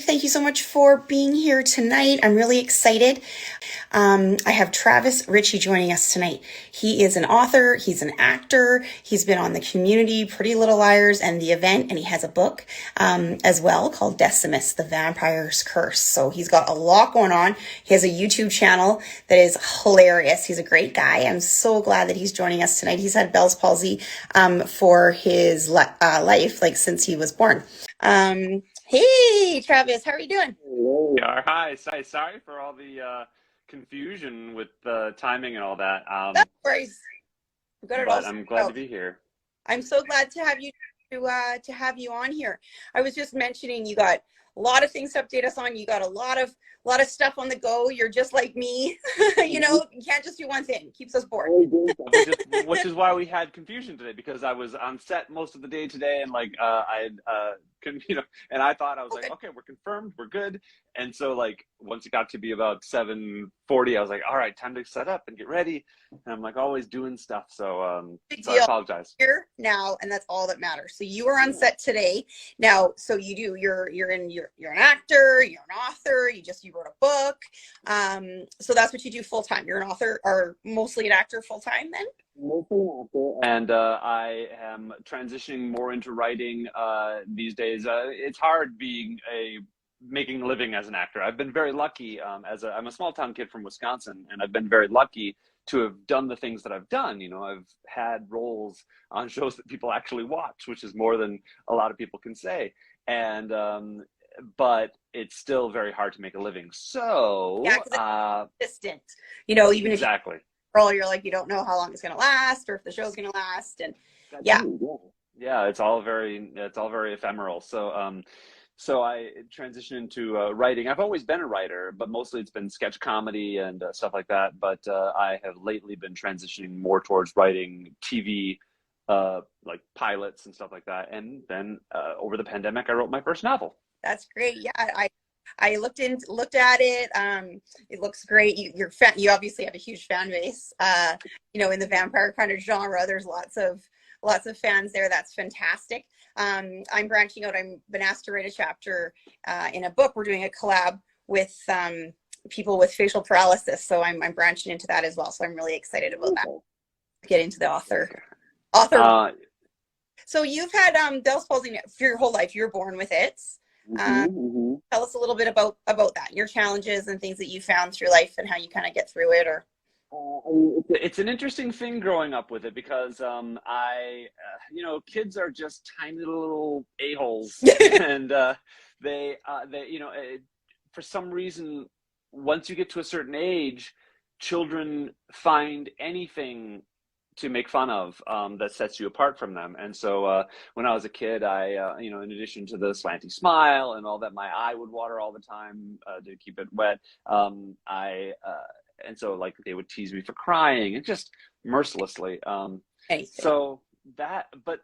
Thank you so much for being here tonight. I'm really excited. I have Travis Ritchie joining us tonight. He is an author, he's an actor, he's been on the Community, Pretty Little Liars, and The Event, and he has a book as well called Decimus, The Vampire's Curse. So he's got a lot going on. He has a YouTube channel that is hilarious. He's a great guy. I'm so glad that he's joining us tonight. He's had Bell's palsy for his life, like since he was born. Hey, Travis, how are you doing? We are. Hi. Sorry for all the confusion with the timing and all that. No worries. We've got it all But sorted I'm glad to out. be here. I'm so glad to have you on here. I was just mentioning you got a lot of things to update us on. You got a lot of stuff on the go. You're just like me. You can't just do one thing. It keeps us bored. Which is why we had confusion today, because I was on set most of the day today, and and I thought I was like, Okay. okay, we're confirmed, we're good. And so like once it got to be about 7:40, I was like, all right, time to set up and get ready. And I'm like always doing stuff, Big so I deal. apologize. Here now, and that's all that matters. So you are on set today. Now, so you're an actor, you're an author, you wrote a book. So that's what you do full time. You're an author or mostly an actor full time then? And I am transitioning more into writing these days. It's hard making a living as an actor. I've been very lucky. I'm a small town kid from Wisconsin, and I've been very lucky to have done the things that I've done. I've had roles on shows that people actually watch, which is more than a lot of people can say. And but it's still very hard to make a living. Yeah, So because it's consistent. Even if exactly. role, you're like, you don't know how long it's going to last or if the show's going to last. And That's yeah, true, yeah. It's all very ephemeral. So I transitioned into writing. I've always been a writer, but mostly it's been sketch comedy and stuff like that. But I have lately been transitioning more towards writing TV, like pilots and stuff like that. And then over the pandemic, I wrote my first novel. that's great. Yeah, I looked at it. It looks great. You obviously have a huge fan base. In the vampire kind of genre, there's lots of fans there. That's fantastic. I'm branching out. I've been asked to write a chapter in a book. We're doing a collab with people with facial paralysis, so I'm branching into that as well. So I'm really excited about that. Get into the author. Uh, So you've had Bell's palsy for your whole life. You were born with it. Um, Tell us a little bit about that, your challenges and things that you found through life and how you kind of get through it. Or it's an interesting thing growing up with it, because kids are just tiny little a-holes, and for some reason, once you get to a certain age, children find anything to make fun of that sets you apart from them. And so when I was a kid, in addition to the slanty smile and all that, my eye would water all the time to keep it wet. And so like they would tease me for crying, and just mercilessly. anything. So but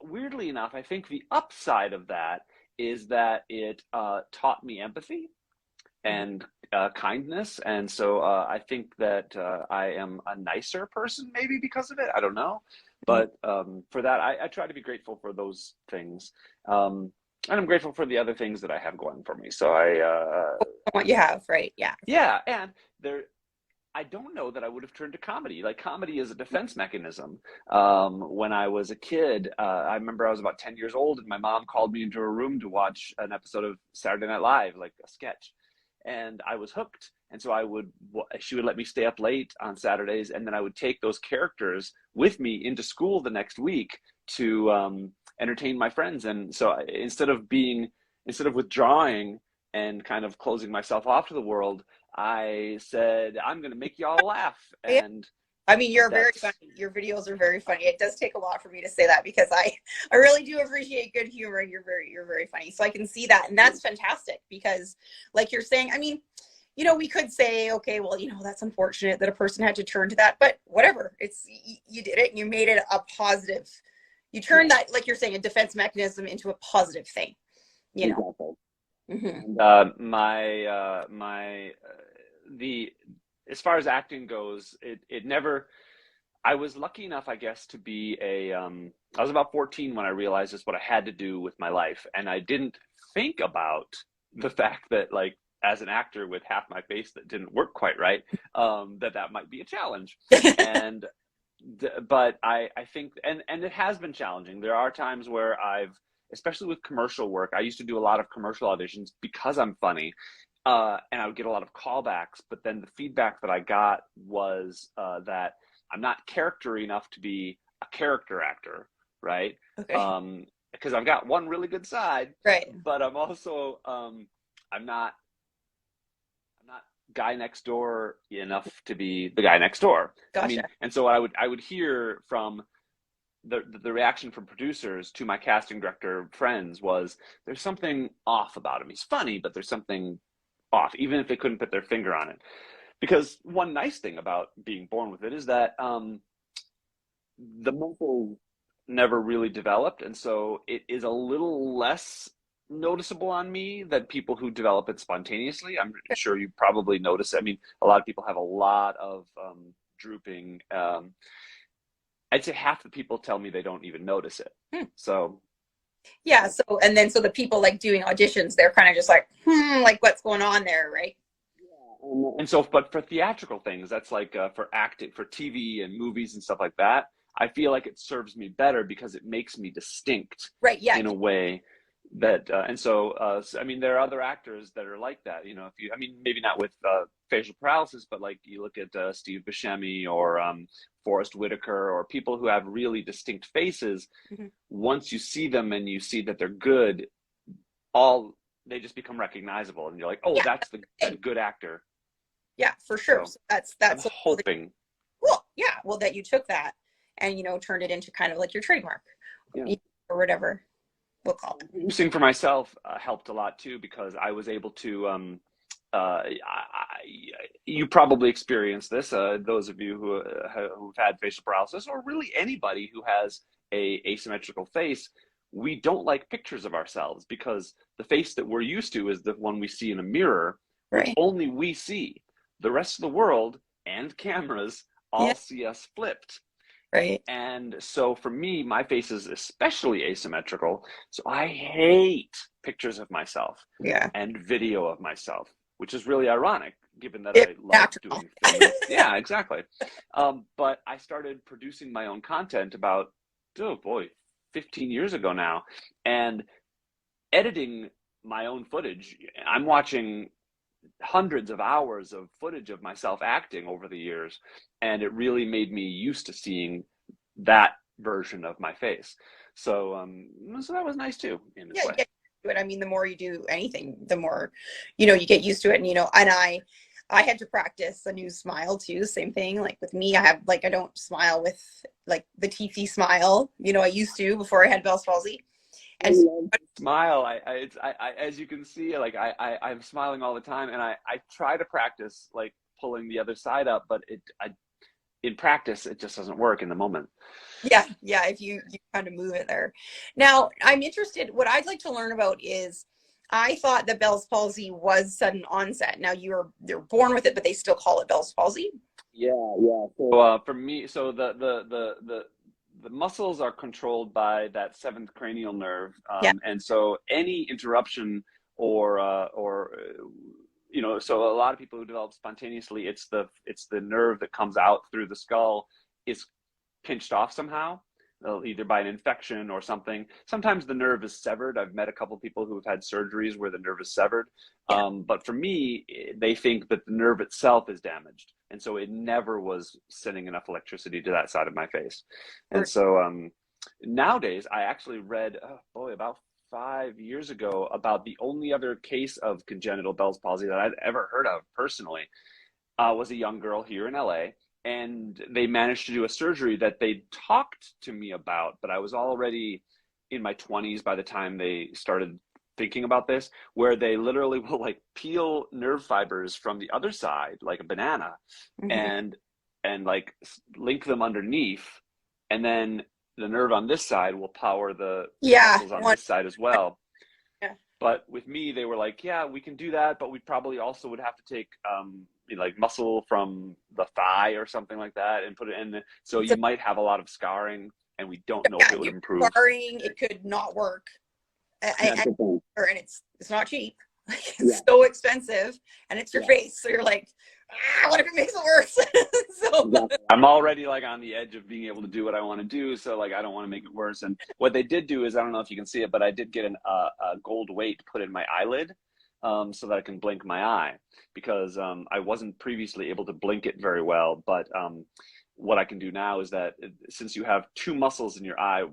weirdly enough, I think the upside of that is that it taught me empathy and kindness. And so I think that I am a nicer person, maybe because of it. I don't know. But for that, I try to be grateful for those things. And I'm grateful for the other things that I have going for me. So What you have, right? Yeah. yeah. And I don't know that I would have turned to comedy. Like, comedy is a defense mechanism. When I was a kid, I remember I was about 10 years old, and my mom called me into her room to watch an episode of Saturday Night Live, like a sketch. And I was hooked. And so she would let me stay up late on Saturdays, and then I would take those characters with me into school the next week to entertain my friends. And so instead of withdrawing and kind of closing myself off to the world, I said, I'm going to make y'all laugh. Yeah. And I mean, you're very that's, funny. Your videos are very funny. It does take a lot for me to say that because I really do appreciate good humor, and you're very funny. So I can see that, and that's fantastic because, like you're saying, I mean, we could say, okay, well, that's unfortunate that a person had to turn to that, but whatever. You did it, and you made it a positive. You turned that, like you're saying, a defense mechanism into a positive thing. exactly. Mm-hmm. My the as far as acting goes, it never. I was lucky enough, I guess, to be I was about 14 when I realized this what I had to do with my life, and I didn't think about the fact that, like, as an actor with half my face that didn't work quite right, that might be a challenge. And but I think, and it has been challenging. There are times where especially with commercial work, I used to do a lot of commercial auditions because I'm funny, and I would get a lot of callbacks. But then the feedback that I got was that I'm not character enough to be a character actor, right? Okay. Because I've got one really good side, Right. but I'm also I'm not guy next door enough to be the guy next door. I mean, Gotcha. and so I would hear from the reaction from producers to my casting director friends was, there's something off about him. He's funny, but there's something off, even if they couldn't put their finger on it. Because one nice thing about being born with it is that the muscle never really developed, and so it is a little less noticeable on me than people who develop it spontaneously. I'm sure you probably notice. I mean, a lot of people have a lot of drooping. I'd say half the people tell me they don't even notice it. Hmm. So Yeah. So, and then so the people like doing auditions, they're kind of just like, like what's going on there, right? and so, but for theatrical things, that's like for acting, for TV and movies and stuff like that. I feel like it serves me better because it makes me distinct Right. Yeah. in a way that, and so, I mean, there are other actors that are like that. You know, if you, I mean, maybe not with facial paralysis, but like you look at Steve Buscemi or Forrest Whitaker or people who have really distinct faces. Mm-hmm. Once you see them and you see that they're good, all they just become recognizable, and you're like, oh, Yeah. that's the good actor. Yeah, for sure. So So that's I'm so cool. hoping. Cool. Yeah. Well, that you took that and turned it into kind of like your trademark, Yeah. or whatever we'll call it. Producing for myself helped a lot too, because I was able to. You probably experienced this. Those of you who've had facial paralysis, or really anybody who has a asymmetrical face, we don't like pictures of ourselves because the face that we're used to is the one we see in a mirror, which Right. only we see. The rest of the world and cameras Yeah. all see us flipped. Right. And so for me, my face is especially asymmetrical. So I hate pictures of myself Yeah. and video of myself, which is really ironic given that It's I love natural. doing filming. Yeah, exactly. But I started producing my own content about, oh boy, 15 years ago now, and editing my own footage. I'm watching hundreds of hours of footage of myself acting over the years, and it really made me used to seeing that version of my face. So so that was nice too in its Yeah, you way. get used to it. I mean, the more you do anything, the more, you get used to it. And I had to practice a new smile too. Same thing. Like with me, I have like, I don't smile with like the teethy smile, I used to before I had Bell's palsy. I And so, love to smile. As you can see, like I'm smiling all the time, and I try to practice like pulling the other side up, but in practice it just doesn't work in the moment. yeah, if you kind of move it there. Now, I'm interested, what I'd like to learn about is, I thought that Bell's palsy was sudden onset. Now they're born with it, but they still call it Bell's palsy. Yeah, yeah. So for me, so the muscles are controlled by that seventh cranial nerve, Yeah. and so any interruption or so a lot of people who develop spontaneously, it's the nerve that comes out through the skull is pinched off somehow, either by an infection or something. Sometimes the nerve is severed. I've met a couple of people who have had surgeries where the nerve is severed. Yeah. But for me, they think that the nerve itself is damaged. And so it never was sending enough electricity to that side of my face. And so nowadays, I actually read, oh boy, about 5 years ago, about the only other case of congenital Bell's palsy that I'd ever heard of personally, was a young girl here in LA. And they managed to do a surgery that they talked to me about, but I was already in my 20s by the time they started thinking about this, where they literally will like peel nerve fibers from the other side, like a banana, Mm-hmm. and like link them underneath, and then the nerve on this side will power the Yeah. muscles on this side as well. Yeah. But with me, they were like, yeah, we can do that, but we probably also would have to take like muscle from the thigh or something like that and put it in. So It's a, you might have a lot of scarring, and we don't know if yeah, it would you're improve. borrowing, it could not work. Yeah, And it's not cheap. Like, yeah, it's so expensive, and it's your yeah. face. So you're like, what if it makes it worse? So Exactly. I'm already like on the edge of being able to do what I want to do, so like I don't want to make it worse. And what they did do is, I don't know if you can see it, but I did get a gold weight put in my eyelid, so that I can blink my eye, because I wasn't previously able to blink it very well. But what I can do now is that, since you have two muscles in your eye,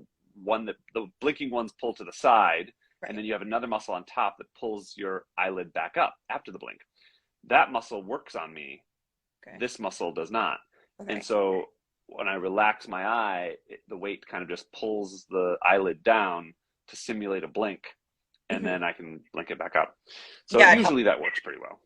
one that the blinking ones pull to the side, and right. then you have another muscle on top that pulls your eyelid back up after the blink. That muscle works on me. Okay. This muscle does not. And Okay. so when I relax my eye, the weight kind of just pulls the eyelid down to simulate a blink, and Mm-hmm. then I can blink it back up. So Yeah, it helps. usually that works pretty well.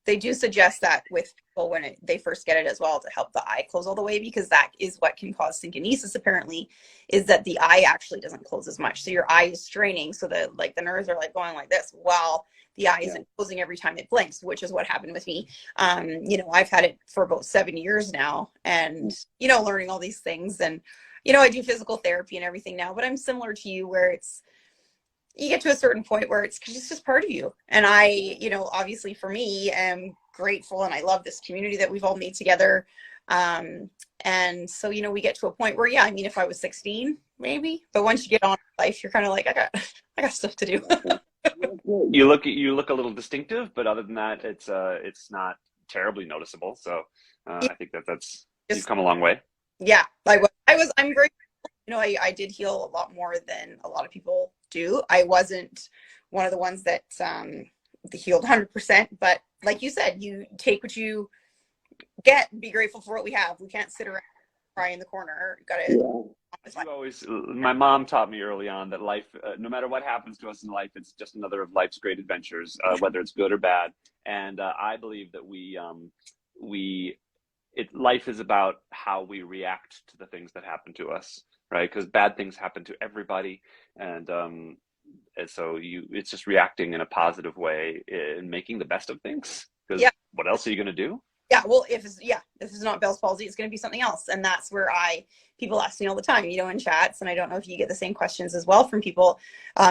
They do suggest that with people when they first get it as well, to help the eye close all the way, because that is what can cause synkinesis apparently, is that the eye actually doesn't close as much. So your eye is straining, so that like the nerves are like going like this while the eye isn't closing every time it blinks, which is what happened with me. I've had it for about 7 years now, and learning all these things. And I do physical therapy and everything now, but I'm similar to you, where it's, you get to a certain point where it's just part of you. And I, obviously for me, am grateful, and I love this community that we've all made together. And so, we get to a point where, yeah, I mean, if I was 16, maybe, but once you get on in life, you're kind of like, I got stuff to do. You look a little distinctive, but other than that, it's not terribly noticeable. So Yeah, I think that's you've just, come a long way. yeah, I'm very, I did heal a lot more than a lot of people do. I wasn't one of the ones that healed 100%, but like you said, you take what you get and be grateful for what we have. We can't sit around and cry in the corner. You gotta. My mom taught me early on that life, no matter what happens to us in life, it's just another of life's great adventures, whether it's good or bad. And I believe that life is about how we react to the things that happen to us, right? Because bad things happen to everybody, and so it's just reacting in a positive way and making the best of things. Because Yeah. what else are you going to do? Yeah, well, if it's not Bell's palsy, it's going to be something else, and that's where people ask me all the time, in chats, and I don't know if you get the same questions as well from people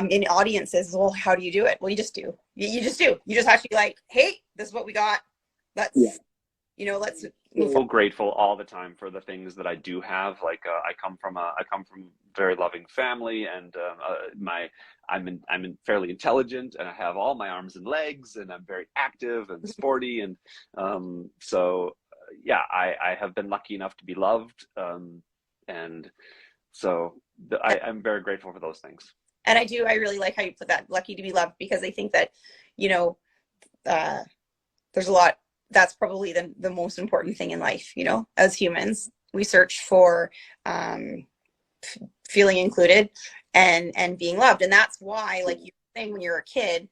in audiences. Well, how do you do it? Well, you just do. You just do. You just have to be like, hey, this is what we got. Let's let's move So forward. grateful all the time for the things that I do have. Like I come from a very loving family, and I'm fairly intelligent, and I have all my arms and legs, and I'm very active and sporty, and yeah, I have been lucky enough to be loved, and so I'm very grateful for those things. And I really like how you put that, lucky to be loved, because I think that uh, there's a lot. That's probably the most important thing in life. As humans, we search for feeling included and being loved. And that's why, like you were saying, when you're a kid,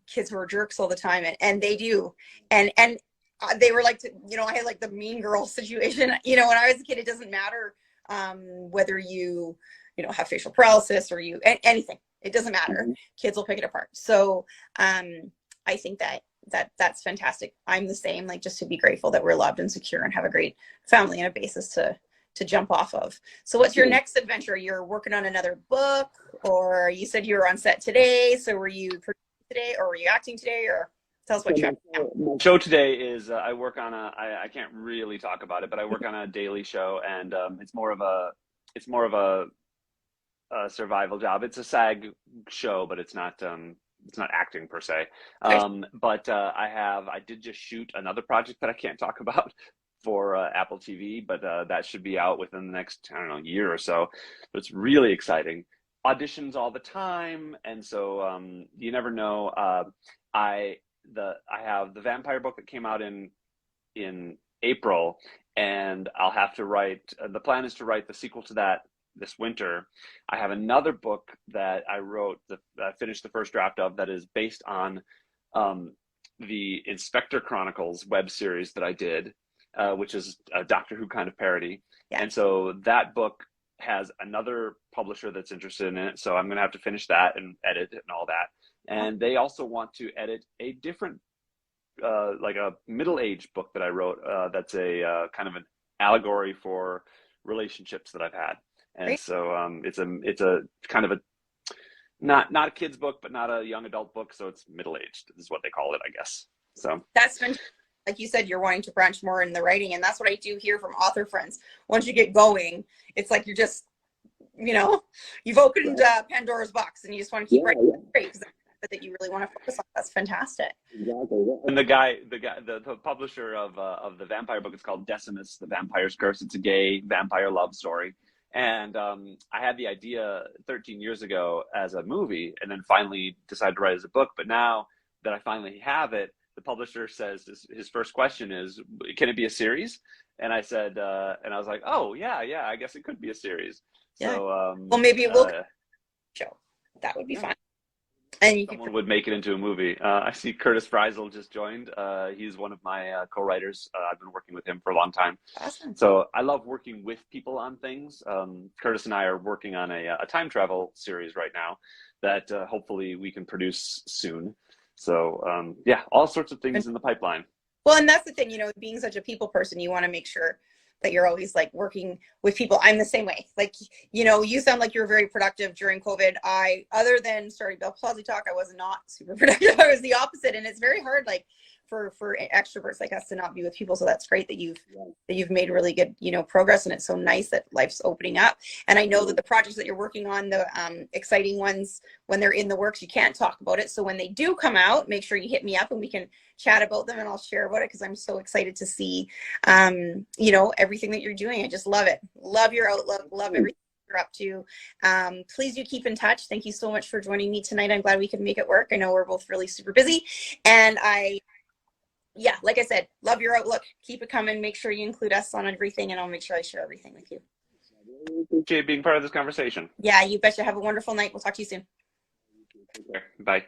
kids who are jerks all the time, and they do. And they were like, I had like the mean girl situation, when I was a kid. It doesn't matter whether you have facial paralysis or anything. It doesn't matter. Mm-hmm. Kids will pick it apart. So I think that's fantastic. I'm the same, like, just to be grateful that we're loved and secure and have a great family and a basis to jump off of. So what's your next adventure? You're working on another book, or you said you were on set today. So were you producing today, or were you acting today, or tell us what you're My show today is I work on I can't really talk about it, but I work on a daily show, and it's more of a survival job. It's a SAG show, but it's not acting per se. But I did just shoot another project that I can't talk about for Apple TV, but that should be out within the next, I don't know, year or so. But it's really exciting. Auditions all the time, and so you never know. I have the vampire book that came out in April, and I'll have to write. The plan is to write the sequel to that this winter. I have another book that I wrote, that I finished the first draft of, that is based on the Inspector Chronicles web series that I did, which is a Doctor Who kind of parody. Yeah. And so that book has another publisher that's interested in it. So I'm going to have to finish that and edit it and all that. and they also want to edit a different, like a middle-aged book that I wrote. That's a kind of an allegory for relationships that I've had, and Great. so it's a kind of a not a kid's book, but not a young adult book, so it's middle-aged is what they call it, I guess. So That's fantastic. Like you said, you're wanting to branch more in the writing, and that's what I do hear from author friends. Once you get going, it's like you're just, you've opened Pandora's box, and you just want to keep writing. That's great, because that's that you really want to focus on. That's fantastic. exactly. And the publisher of the vampire book, it's called Decimus, the Vampire's Curse. It's a gay vampire love story. And I had the idea 13 years ago as a movie, and then finally decided to write it as a book. But now that I finally have it, the publisher says his first question is, "Can it be a series?" And I said, and I was like, "Oh yeah, I guess it could be a series." Yeah. So well, maybe it will show. That would be fun. And someone would make it into a movie. I see Curtis Friesel just joined. He's one of my co-writers. I've been working with him for a long time. Awesome. So I love working with people on things. Curtis and I are working on a time travel series right now that hopefully we can produce soon. So yeah, all sorts of things in the pipeline. Well, and that's the thing, being such a people person, you want to make sure that you're always like working with people. I'm the same way. Like, you sound like you're very productive during COVID. Other than starting Bellspalsy Talk, I was not super productive. I was the opposite. And it's very hard, like for extroverts like us to not be with people. So that's great that you've made really good, progress. And it's so nice that life's opening up. And I know that the projects that you're working on, the exciting ones, when they're in the works, you can't talk about it. So when they do come out, make sure you hit me up and we can chat about them, and I'll share about it, because I'm so excited to see, everything that you're doing. I just love it. Love your outlook. Love everything you're up to. Please do keep in touch. Thank you so much for joining me tonight. I'm glad we could make it work. I know we're both really super busy, and like I said, love your outlook. Keep it coming. Make sure you include us on everything, and I'll make sure I share everything with you. Appreciate being part of this conversation. Yeah, you betcha. Have a wonderful night. We'll talk to you soon. Take care. Bye.